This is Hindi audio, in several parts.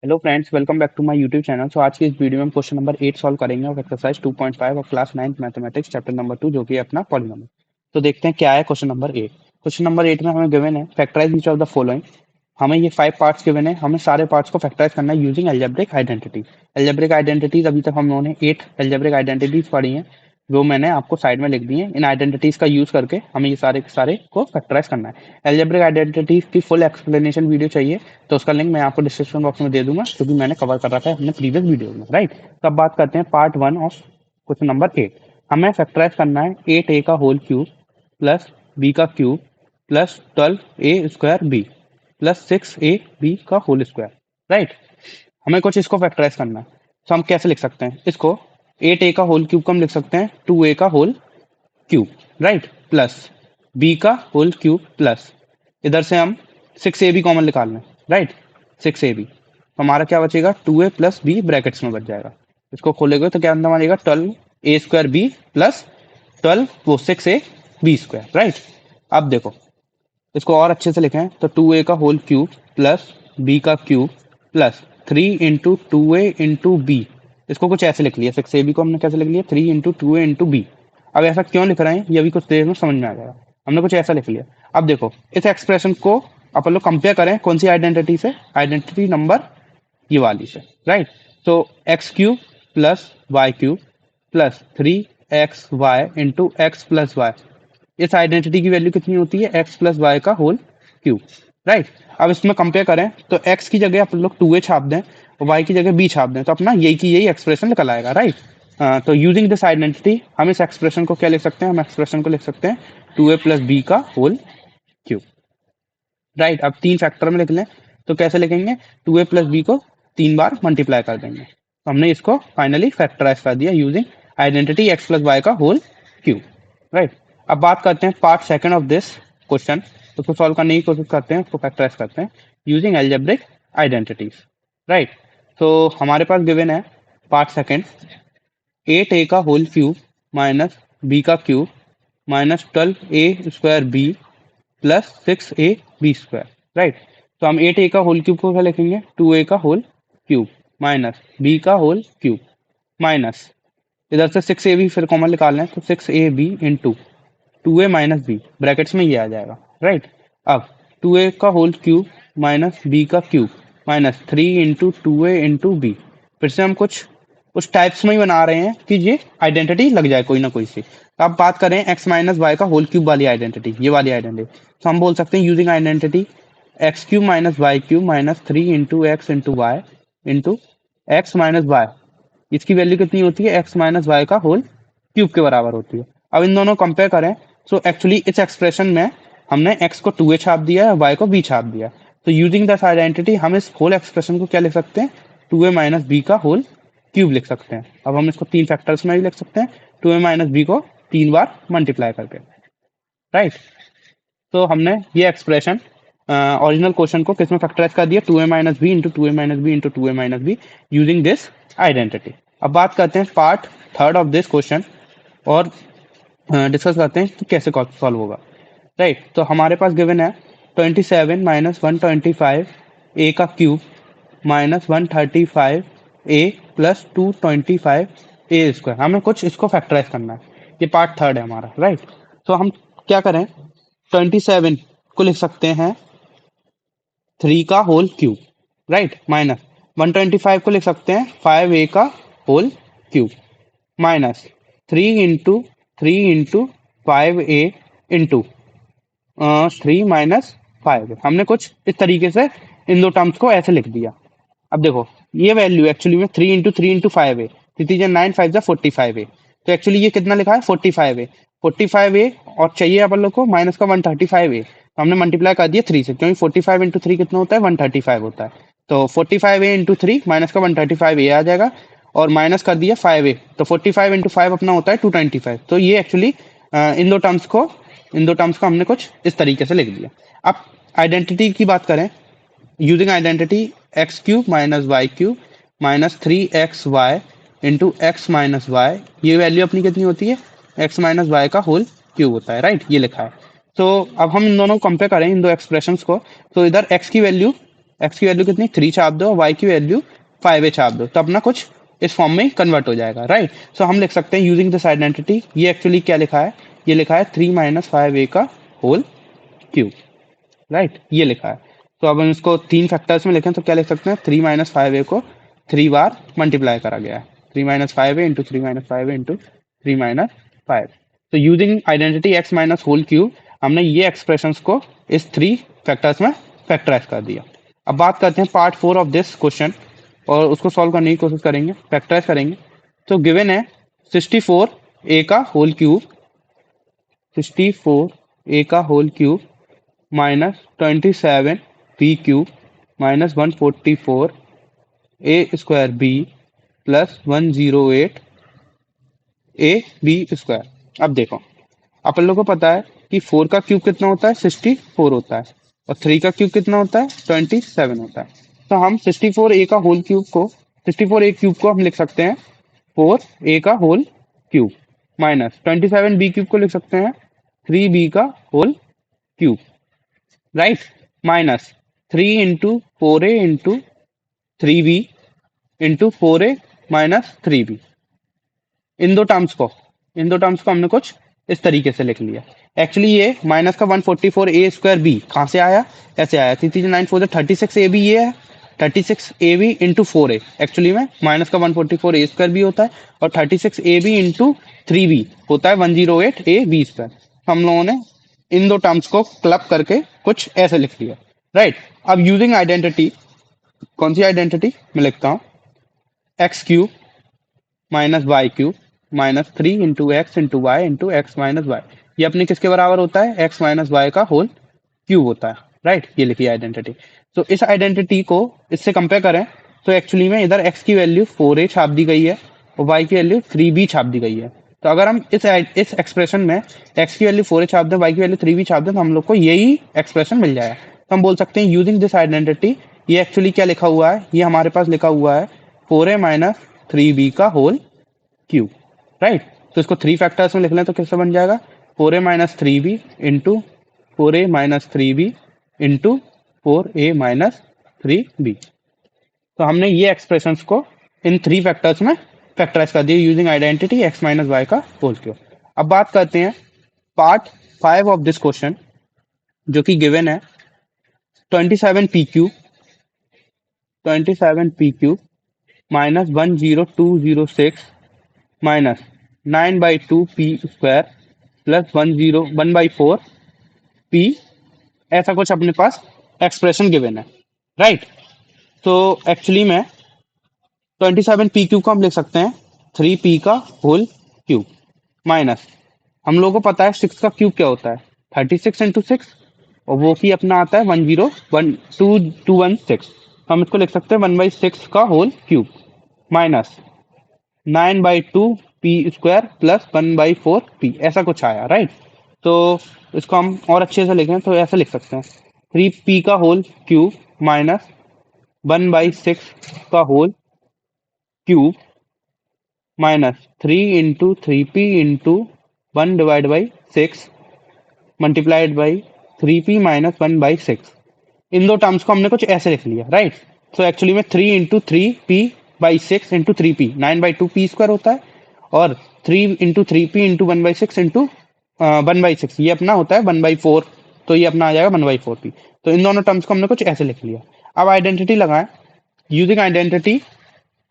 Hello friends, welcome back to my YouTube channel. So आज की इस वीडियो में हम क्वेश्चन नंबर 8 सॉल्व करेंगे और एक्सरसाइज 2.5 और क्लास 9 मैथमेटिक्स चैप्टर नंबर 2 जो कि है अपना पॉलीनोमियल। तो देखते हैं क्या है क्वेश्चन नंबर 8। क्वेश्चन नंबर 8 में हमें गिवन है factorise each of the following. हमें ये 5 पार्ट्स गिवन है, हमें सारे पार्ट्स को फैक्टराइज करना है using algebraic identity. Algebraic identities अभी तक हम लोगों ने 8 एल्जेब्रिक आइडेंटिटीज पढ़ी हैं, वो मैंने आपको साइड में लिख दी है। इन आइडेंटिटीज का यूज करके हमें ये सारे के सारे को फैक्टराइज करना है। एल्जेब्रिक आइडेंटिटीज की फुल एक्सप्लेनेशन वीडियो चाहिए तो उसका लिंक मैं आपको डिस्क्रिप्शन बॉक्स में दे दूंगा, क्योंकि मैंने कवर कर रखा है अपने प्रीवियस वीडियो में, राइट। तो अब बात करते हैं पार्ट 1 ऑफ क्वेश्चन नंबर 8। हमें फैक्टराइज करना है 8a का होल क्यूब प्लस b का cube plus 12a² b plus 6ab का होल स्क्वायर, राइट। हमें कुछ इसको फैक्टराइज करना है, तो हम कैसे लिख सकते हैं इसको? 8a का होल क्यूब को हम लिख सकते हैं 2a का whole cube, right, plus b का होल क्यूब प्लस इधर से हम 6ab कॉमन निकाल लें, राइट। 6ab तो हमारा क्या बचेगा? 2a प्लस b ब्रैकेट्स में बच जाएगा। इसको खोलेंगे तो क्या अंदर बनेगा? 12a² b प्लस 12 वो 6ab², राइट। अब देखो, इसको और अच्छे से लिखें तो 2a का होल क्यूब प्लस b का क्यूब प्लस 3 × 2a × b। इसको कुछ ऐसे लिख लिया, 6ab को हमने कैसे लिख लिया? 3 × 2a × b। अब ऐसा क्यों लिख रहे हैं ये भी कुछ देर में समझ में आ जाएगा। हमने कुछ ऐसा लिख लिया। अब देखो, इस एक्सप्रेशन को अपन लोग कंपेयर करें कौन सी आइडेंटिटी से? आइडेंटिटी नंबर ये वाली से, राइट। तो x³ plus y³ plus 3xy × x+y, इस आइडेंटिटी की वैल्यू कितनी होती है? x+y का होल क्यूब, राइट। अब इसमें कंपेयर करें तो x की जगह अपन लोग 2a छाप दें और y की जगह b छाप दें तो अपना यही की यही एक्सप्रेशन निकल आएगा, राइट। तो यूजिंग दिस आइडेंटिटी हम इस एक्सप्रेशन को क्या लिख सकते हैं? हम एक्सप्रेशन को लिख सकते हैं 2a + b का होल क्यूब, राइट। अब 3 फैक्टर में लिख लें तो कैसे लिखेंगे? 2a + b को 3 बार मल्टीप्लाई कर देंगे तो हमने इसको फाइनली फैक्टराइज कर दिया यूजिंग आइडेंटिटी x+y का होल क्यूब, राइट। अब बात करते हैं part second of this question. तो उसको सॉल्व करने की कोशिश करते हैं, उसको फैक्टराइज करते हैं यूजिंग एल्जेब्रिक आइडेंटिटीज, राइट। तो हमारे पास गिवन है पार्ट सेकंड 8a का होल क्यूब माइनस b का cube minus 12a² b plus 6ab², right. तो हम 8a का होल क्यूब को क्या लिखेंगे? 2a का होल क्यूब माइनस b का होल क्यूब माइनस इधर से 6ab फिर कॉमन निकाल लें तो 6ab into 2a minus b brackets में ये आ जाएगा, राइट। अब 2a का होल क्यूब माइनस b का क्यूब माइनस 3 × 2a × b। फिर से हम कुछ उस टाइप्स में ही बना रहे हैं कि ये आइडेंटिटी लग जाए कोई ना कोई सी। तो अब बात करें x माइनस वाई का होल क्यूब वाली आइडेंटिटी, ये वाली आइडेंटिटी, तो हम बोल सकते हैं using identity x³ minus y³ minus 3 × x × y into x minus y. इसकी वैल्यू कितनी होती है? x माइनस वाई का होल क्यूब के बराबर होती है। अब इन दोनों कंपेयर करें तो एक्चुअली इस एक्सप्रेशन में हमने x को 2a छाप दिया है, y को b छाप दिया। तो यूजिंग दिस आइडेंटिटी हम इस होल एक्सप्रेशन को क्या लिख सकते हैं? 2a माइनस b का होल क्यूब लिख सकते हैं। अब हम इसको 3 फैक्टर्स में भी लिख सकते हैं, 2a माइनस b को 3 बार मल्टीप्लाई करके, राइट। तो हमने ये एक्सप्रेशन ओरिजिनल क्वेश्चन को किसमें फैक्टराइज कर दिया? 2a minus b into 2a minus b into 2a minus b using this identity. अब बात करते हैं part third of this question और डिस्कस करते हैं कि कैसे सॉल्व होगा, राइट। तो हमारे पास गिवन है 27 माइनस 125 ए का क्यूब माइनस 135 ए प्लस 225 a²। हमें कुछ इसको फैक्टराइज करना है, ये पार्ट थर्ड है हमारा, राइट। तो हम क्या करें? 27 को लिख सकते हैं 3 का होल क्यूब, राइट, माइनस 125 को लिख सकते हैं 5a का whole cube minus 3 × 3 × 5a into 3 - 5। हमने कुछ इस तरीके से इन दो टर्म्स को ऐसे लिख दिया। अब देखो, ये वैल्यू एक्चुअली में 3 × 3 × 5a, 9 5 45a। तो एक्चुअली ये कितना लिखा है? 45a। 45a और चाहिए अपन लोग को माइनस का 135a, तो हमने मल्टीप्लाई कर दिया 3 से, क्योंकि 45 × 3 कितना होता है? 135 होता है। तो 45a × 3 माइनस का 135a आ जाएगा और माइनस कर दिया 5a, तो 45 × 5 अपना होता है 225। तो ये एक्चुअली इन दो टर्म्स को हमने कुछ इस तरीके से लिख दिया। अब आइडेंटिटी की बात करें using identity x³ minus y³ minus 3xy into x minus y, ये वैल्यू अपनी कितनी होती है? x माइनस वाई का होल क्यूब होता है, राइट, ये लिखा है। तो अब हम इन दोनों को कंपेयर करें इन दो एक्सप्रेशंस को, तो इधर x की वैल्यू एक्स की वैल्यू कितनी 3 छाप दो, वाई की वैल्यू 5a छाप दो, तो अपना कुछ इस फॉर्म में कन्वर्ट हो जाएगा, राइट। सो हम लिख सकते हैं यूजिंग दिस आइडेंटिटी, ये एक्चुअली क्या लिखा है, ये लिखा है 3 माइनस 5a का होल क्यूब, राइट, ये लिखा है। तो अब हम इसको 3 फैक्टर्स में लिखें तो क्या लिख सकते हैं, 3 माइनस 5a को 3 बार मल्टीप्लाई करा गया है, 3 minus 5a into 3 minus 5a into 3 minus 5। तो using identity x minus whole cube हमने ये एक्सप्रेशंस को इस 3 फैक्टर्स में फैक्टराइज कर दिया। अब बात करते हैं पार्ट 4 ऑफ दिस क्वेश्चन और उसको सॉल्व करने की कोशिश करेंगे, फैक्टराइज करेंगे। तो गिवन है 64a का होल क्यूब, 64a का whole cube minus 27b cube minus 144a square b plus 108 a b square. अब देखो, अपन लोग को पता है कि 4 का क्यूब कितना होता है, 64 होता है, और 3 का क्यूब कितना होता है, 27 होता है। तो हम 64a का होल क्यूब को, 64a क्यूब को हम लिख सकते हैं 4a का whole cube minus 27b cube को लिख सकते हैं 3b का whole cube, right, minus 3 into 4a into 3b into 4a minus 3b। इन दो टर्म्स को हमने कुछ इस तरीके से लिख लिया। एक्चुअली ये माइनस का 144 ए स्क्वायर बी कहाँ से आया, ऐसे आया, 3 9 4 36 ए बी ये है, 36 a b into 4 a, actually में माइनस का 144 ए स्क्वायर बी होता है और 36 ए बी इंटू 3 बी होता है 108 ए बी स्क्वायर। हम लोगों ने इन दो टर्म्स को क्लब करके कुछ ऐसे लिख लिया, राइट। अब यूजिंग आइडेंटिटी, कौन सी आइडेंटिटी मैं लिखता हूँ, x cube minus Y cube minus 3 into x into y into x minus y, ये अपने किसके बराबर होता है, एक्स माइनस वाई का होल क्यूब होता है, राइट, ये लिखी आइडेंटिटी। तो इस आइडेंटिटी को इससे कंपेयर करें तो एक्चुअली में इधर एक्स की वैल्यू 4a छाप दी गई है और वाई की वैल्यू 3b छाप दी गई है। तो अगर हम इस एक्सप्रेशन में एक्स की वैल्यू 4a छाप दें, वाई की वैल्यू 3b छाप दें, तो हम लोग को यही एक्सप्रेशन मिल जाएगा। तो हम बोल सकते हैं यूजिंग दिस आइडेंटिटी, ये एक्चुअली क्या लिखा हुआ है, ये हमारे पास लिखा हुआ है 4a माइनस 3b का होल क्यूब, राइट। तो इसको 3 फैक्टर्स में लिख लें तो किससे बन जाएगा, 4a minus 3b into 4a minus 3b into 4a minus 3b। तो हमने ये एक्सप्रेशंस को इन 3 फैक्टर्स में फैक्टराइज कर दिया using identity x minus Y का होल क्यूब। अब बात करते हैं पार्ट 5 ऑफ दिस क्वेश्चन, जो कि गिवन है 27p cube minus 10206 minus 9/2p square plus 1/4 p, ऐसा कुछ अपने पास एक्सप्रेशन गिवन है, राइट। तो एक्चुअली में 27p क्यूब को हम लिख सकते हैं 3p का होल क्यूब माइनस, हम लोगों को पता है 6 का क्यूब क्या होता है, 36 इंटू 6, और वो की अपना आता है 1012216, हम इसको लिख सकते हैं 1/6 का whole cube minus 9/2p square plus 1/4p, ऐसा कुछ आया, राइट। तो इसको हम और अच्छे से लिखें तो ऐसे लिख सकते हैं 3p का होल क्यूब माइनस 1/6 का whole cube minus 3 into 3p into 1/6 multiplied by 3p minus 1/6। इन दो टर्म्स को हमने कुछ ऐसे लिख लिया, राइट। सो एक्चुअली में 3 into 3p/6 into 3p 9/2p square होता है, और 3 इंटू 3p इंटू 1/6 इंटू 1/6 ये अपना होता है 1/4, तो ये अपना आ जाएगा 1/4p। तो इन दोनों टर्म्स को हमने कुछ ऐसे लिख लिया। अब आइडेंटिटी लगाएं यूजिंग आइडेंटिटी,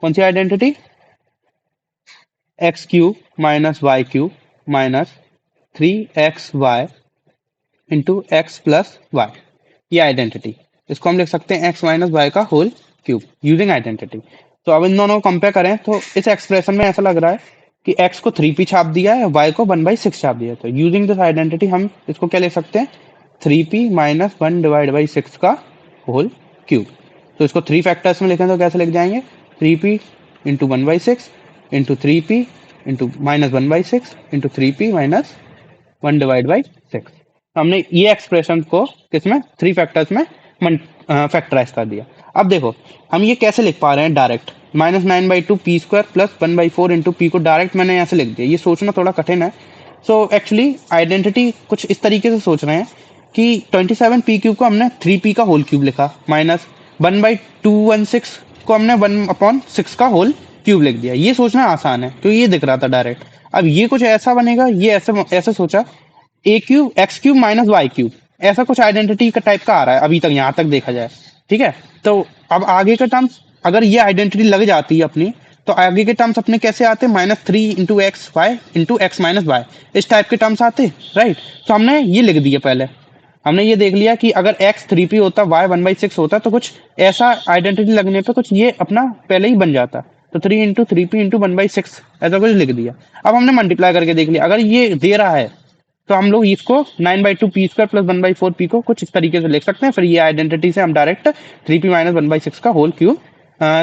कौन सी identity, X cube minus Y cube minus 3xy into X plus Y, ये आइडेंटिटी, इसको हम लिख सकते हैं एक्स माइनस वाई का होल क्यूब यूजिंग आइडेंटिटी। तो अब इन दोनों को कंपेयर करें तो इस एक्सप्रेशन में ऐसा लग रहा है कि x को 3p छाप दिया है, y को 1/6 छाप दिया है। तो यूजिंग दिस आइडेंटिटी हम इसको क्या लिख सकते हैं, 3p माइनस 1/6 का होल क्यूब। तो इसको 3 फैक्टर्स में लिखें तो कैसे लिख जाएंगे, 3p into 1/6 into 3p into minus 1/6 into 3p minus 1/6। हमने ये एक्सप्रेशन को किसमें, 3 फैक्टर्स में फैक्टराइज कर दिया। अब देखो हम ये कैसे लिख पा रहे हैं direct, minus 9/2p square plus 1/4 into P को डायरेक्ट मैंने यहाँ से लिख दिया, ये सोचना थोड़ा कठिन है। सो एक्चुअली आइडेंटिटी कुछ इस तरीके से सोच रहे हैं कि 27p क्यूब को हमने 3p का होल क्यूब लिखा माइनस 1/216 को हमने 1/6 का होल क्यूब लिख दिया। ये सोचना आसान है क्योंकि ये दिख रहा था डायरेक्ट। अब ये कुछ ऐसा बनेगा, ये ऐसे ऐसे सोचा, A cube X cube minus Y cube, ऐसा कुछ आइडेंटिटी का टाइप का आ रहा है अभी तक यहाँ तक देखा जाए। ठीक है, तो अब आगे का टर्म्स अगर ये आइडेंटिटी लग जाती है अपनी, तो आगे के टर्म्स अपने कैसे आते? -3 into x y into x minus y, इस टाइप के टर्म्स आते, राइट। तो हमने ये लिख दिया पहले, हमने ये देख लिया कि अगर x 3p होता, y 1/6 होता, तो कुछ ऐसा आइडेंटिटी लगने पे कुछ ये अपना पहले ही बन जाता। तो 3 इंटू 3p इंटू 1/6 ऐसा कुछ लिख दिया। अब हमने मल्टीप्लाई करके देख लिया, अगर ये दे रहा है तो हम लोग इसको 9/2p² प्लस 1/4p को कुछ इस तरीके से लिख सकते हैं। फिर ये आइडेंटिटी से हम डायरेक्ट 3p माइनस 1/6 का होल क्यूब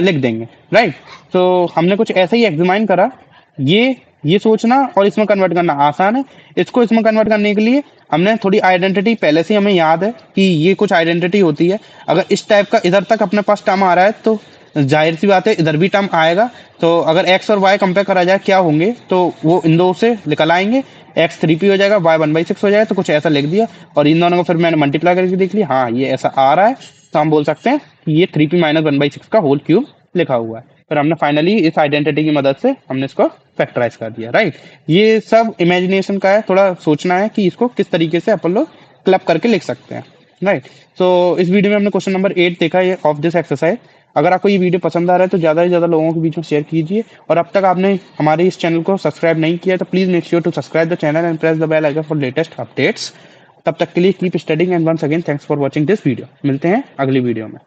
लिख देंगे, राइट। तो हमने कुछ ऐसा ही एग्जामाइन करा। ये सोचना और इसमें कन्वर्ट करना आसान है। इसको इसमें कन्वर्ट करने के लिए हमने थोड़ी आइडेंटिटी पहले से हमें याद है कि ये कुछ आइडेंटिटी होती है। अगर इस टाइप का इधर तक अपने पास टर्म आ रहा है तो जाहिर सी बात है इधर भी टर्म आएगा। तो अगर एक्स और वाई कंपेयर करा जाए क्या होंगे, तो वो इन दो से निकल आएंगे। एक्स 3p हो जाएगा, वाई 1/6 हो जाएगा। तो कुछ ऐसा लिख दिया और इन दोनों को फिर मैंने मल्टीप्लाई करके देख लिया, हाँ ये ऐसा आ रहा है। तो हम बोल सकते हैं कि ये 3p माइनस 1/6 का होल क्यूब लिखा हुआ है। फिर हमने फाइनली इस आइडेंटिटी की मदद से हमने इसको फैक्टराइज कर दिया, राइट। ये सब इमेजिनेशन का है, थोड़ा सोचना है कि इसको किस तरीके से अपन लोग क्लब करके लिख सकते हैं, राइट। तो इस वीडियो में हमने क्वेश्चन नंबर 8 देखा है ऑफ दिस एक्सरसाइज। अगर आपको ये वीडियो पसंद आ रहा है तो ज़्यादा से ज़्यादा लोगों के बीच में शेयर कीजिए, और अब तक आपने हमारे इस चैनल को सब्सक्राइब नहीं किया तो please make sure to subscribe the channel and press the bell icon for latest updates. तब तक के लिए keep studying and once again thanks for watching this video. मिलते हैं अगली वीडियो में।